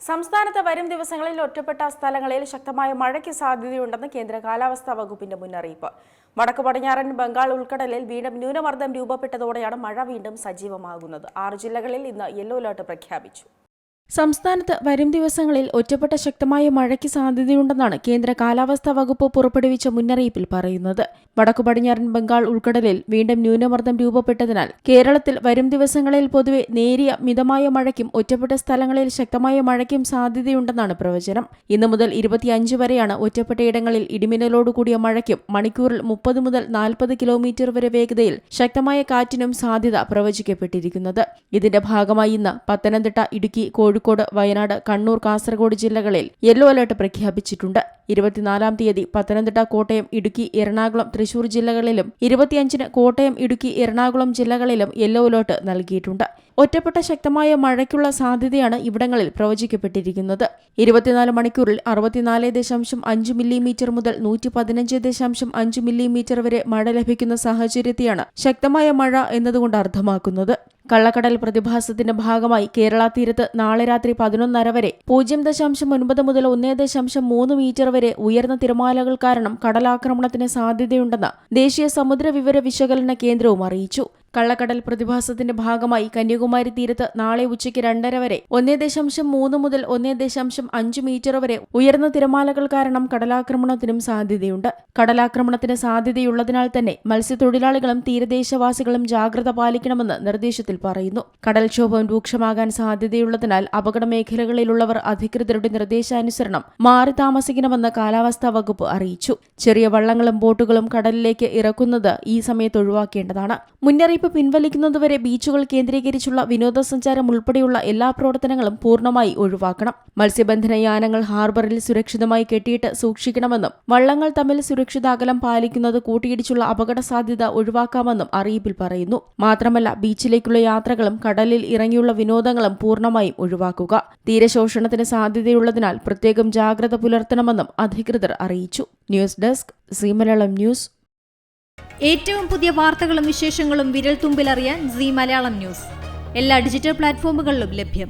സംസ്ഥാനത്ത് വരും ദിവസങ്ങളിൽ ഒറ്റപ്പെട്ട സ്ഥലങ്ങളിൽ ശക്തമായ മഴയ്ക്ക് സാധ്യതയുണ്ടെന്ന് കേന്ദ്ര കാലാവസ്ഥാ വകുപ്പിന്റെ മുന്നറിയിപ്പ്. വടക്കു പടിഞ്ഞാറൻ ബംഗാൾ ഉൾക്കടലിൽ വീണ്ടും ന്യൂനമർദ്ദം രൂപപ്പെട്ടതോടെയാണ് മഴ വീണ്ടും സജീവമാകുന്നത്. 6 ജില്ലകളിൽ ഇന്ന് യെല്ലോ അലർട്ട് പ്രഖ്യാപിച്ചു. സംസ്ഥാനത്ത് വരും ദിവസങ്ങളിൽ ഒറ്റപ്പെട്ട ശക്തമായ മഴയ്ക്ക് സാധ്യതയുണ്ടെന്നാണ് കേന്ദ്ര കാലാവസ്ഥാ വകുപ്പ് പുറപ്പെടുവിച്ച മുന്നറിയിപ്പിൽ പറയുന്നത്. വടക്കു പടിഞ്ഞാറൻ ബംഗാൾ ഉൾക്കടലിൽ വീണ്ടും ന്യൂനമർദ്ദം രൂപപ്പെട്ടതിനാൽ കേരളത്തിൽ വരും ദിവസങ്ങളിൽ പൊതുവെ നേരിയ മിതമായ മഴയ്ക്കും ഒറ്റപ്പെട്ട സ്ഥലങ്ങളിൽ ശക്തമായ മഴയ്ക്കും സാധ്യതയുണ്ടെന്നാണ് പ്രവചനം. ഇന്നു മുതൽ 25 വരെയാണ് ഒറ്റപ്പെട്ടയിടങ്ങളിൽ ഇടിമിന്നലോടുകൂടിയ മഴയ്ക്കും മണിക്കൂറിൽ 30 മുതൽ 40 കിലോമീറ്റർ വരെ വേഗതയിൽ ശക്തമായ കാറ്റിനും സാധ്യത പ്രവചിക്കപ്പെട്ടിരിക്കുന്നത്. ഇതിന്റെ ഭാഗമായി ഇന്ന് പത്തനംതിട്ട, ഇടുക്കി, കോഴിക്കോട്, വയനാട്, കണ്ണൂർ, കാസർഗോഡ് ജില്ലകളിൽ യെല്ലോ അലർട്ട് പ്രഖ്യാപിച്ചിട്ടുണ്ട്. 24-ാം തീയതി പത്തനംതിട്ട, കോട്ടയം, ഇടുക്കി, എറണാകുളം, തൃശൂർ ജില്ലകളിലും 25-ന് കോട്ടയം, ഇടുക്കി, എറണാകുളം ജില്ലകളിലും യെല്ലോ അലർട്ട് നൽകിയിട്ടുണ്ട്. ഒറ്റപ്പെട്ട ശക്തമായ മഴയ്ക്കുള്ള സാധ്യതയാണ് ഇവിടങ്ങളിൽ പ്രവചിക്കപ്പെട്ടിരിക്കുന്നത്. 24 മണിക്കൂറിൽ 64.5 മില്ലിമീറ്റർ മുതൽ 115.5 മില്ലിമീറ്റർ വരെ മഴ ലഭിക്കുന്ന സാഹചര്യത്തെയാണ് ശക്തമായ മഴ എന്നതുകൊണ്ട് അർത്ഥമാക്കുന്നത്. കള്ളക്കടൽ പ്രതിഭാസത്തിന്റെ ഭാഗമായി കേരള തീരത്ത് നാളെ രാത്രി 11:30 വരെ 0.9 മുതൽ 1.3 മീറ്റർ വരെ ഉയർന്ന തിരമാലകൾ കാരണം കടലാക്രമണത്തിന് സാധ്യതയുണ്ടെന്ന് ദേശീയ സമുദ്ര വിവര വിശകലന കേന്ദ്രവും അറിയിച്ചു. കള്ളക്കടൽ പ്രതിഭാസത്തിന്റെ ഭാഗമായി കന്യാകുമാരി തീരത്ത് നാളെ ഉച്ചയ്ക്ക് 2:30 വരെ 1.3 മുതൽ 1.5 മീറ്റർ വരെ ഉയർന്ന തിരമാലകൾ കാരണം കടലാക്രമണത്തിനും സാധ്യതയുണ്ട്. കടലാക്രമണത്തിന് സാധ്യതയുള്ളതിനാൽ തന്നെ മത്സ്യത്തൊഴിലാളികളും തീരദേശവാസികളും ജാഗ്രത പാലിക്കണമെന്ന് നിർദ്ദേശത്തിൽ പറയുന്നു. കടൽക്ഷോഭം രൂക്ഷമാകാൻ സാധ്യതയുള്ളതിനാൽ അപകട മേഖലകളിലുള്ളവർ അധികൃതരുടെ നിർദ്ദേശാനുസരണം മാറി താമസിക്കണമെന്ന് കാലാവസ്ഥാ വകുപ്പ് അറിയിച്ചു. ചെറിയ വള്ളങ്ങളും ബോട്ടുകളും കടലിലേക്ക് ഇറക്കുന്നത് ഈ സമയത്ത് ഒഴിവാക്കേണ്ടതാണ്. മുന്നറിയിപ്പ് പിൻവലിക്കുന്നതുവരെ ബീച്ചുകൾ കേന്ദ്രീകരിച്ചുള്ള വിനോദസഞ്ചാരം ഉൾപ്പെടെയുള്ള എല്ലാ പ്രവർത്തനങ്ങളും പൂർണ്ണമായി ഒഴിവാക്കണം. മത്സ്യബന്ധന യാനങ്ങൾ ഹാർബറിൽ സുരക്ഷിതമായി കെട്ടിയിട്ട് സൂക്ഷിക്കണമെന്നും വള്ളങ്ങൾ തമ്മിൽ സുരക്ഷിത അകലം പാലിക്കുന്നത് കൂട്ടിയിടിച്ചുള്ള അപകട സാധ്യത ഒഴിവാക്കാമെന്നും അറിയിപ്പിൽ പറയുന്നു. മാത്രമല്ല, ബീച്ചിലേക്കുള്ള യാത്രകളും കടലിൽ ഇറങ്ങിയുള്ള വിനോദങ്ങളും പൂർണ്ണമായും ഒഴിവാക്കുക. തീരശോഷണത്തിന് സാധ്യതയുള്ളതിനാൽ പ്രത്യേകം ജാഗ്രത പുലർത്തണമെന്നും അധികൃതർ അറിയിച്ചു. News desk Zee Malayalam news. ഏറ്റവും പുതിയ വാർത്തകളും വിശേഷങ്ങളും വിരൽത്തുമ്പിലറിയാൻ സീ മലയാളം ന്യൂസ് എല്ലാ ഡിജിറ്റൽ പ്ലാറ്റ്ഫോമുകളിലും ലഭ്യം.